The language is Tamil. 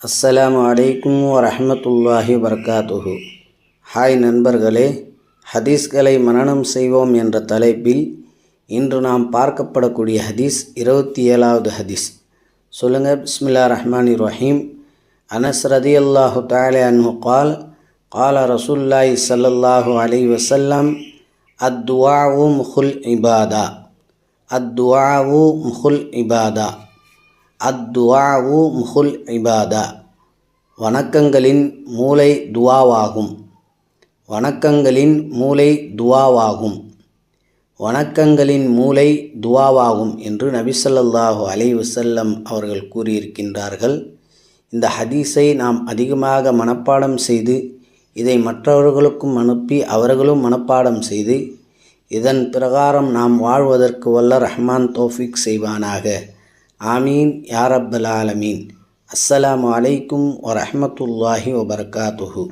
அஸ்ஸலாமு அலைக்கும் வரஹ்மத்துல்லாஹி வபரகாத்துஹு. ஹாய் நண்பர்களே, ஹதீஸ்களை மனனம் செய்வோம் என்ற தலைப்பில் இன்று நாம் பார்க்கப்படக்கூடிய ஹதீஸ் 27வது ஹதீஸ். சொல்லுங்கள். பிஸ்மில்லாஹிர் ரஹ்மானிர் ரஹீம். அனஸ் ரதியல்லாஹு தஆலா அன்ஹு கால் கால ரசூலுல்லாஹி ஸல்லல்லாஹு அலைஹி வஸல்லம் அத்துஆஉ முஹுல் இபாதா. அத்துஆஉ முஹுல் இபாதா. அத்துஆஉ முஹுல் இபாதா. வணக்கங்களின் மூளை துஆவாகும். வணக்கங்களின் மூளை துஆவாகும். வணக்கங்களின் மூளை துஆவாகும் என்று நபி ஸல்லல்லாஹு அலைஹி வஸல்லம் அவர்கள் கூறியிருக்கின்றார்கள். இந்த ஹதீஸை நாம் அதிகமாக மனப்பாடம் செய்து இதை மற்றவர்களுக்கும் அனுப்பி அவர்களும் மனப்பாடம் செய்து இதன் பிரகாரம் நாம் வாழ்வதற்கு வல்ல ரஹ்மான் தௌஃபீக் செய்வானாக. ஆமீன் யா ரப்பல் ஆலமீன். அஸ்ஸலாமு அலைக்கும் வரஹ்மத்துல்லாஹி வபரகாத்துஹு.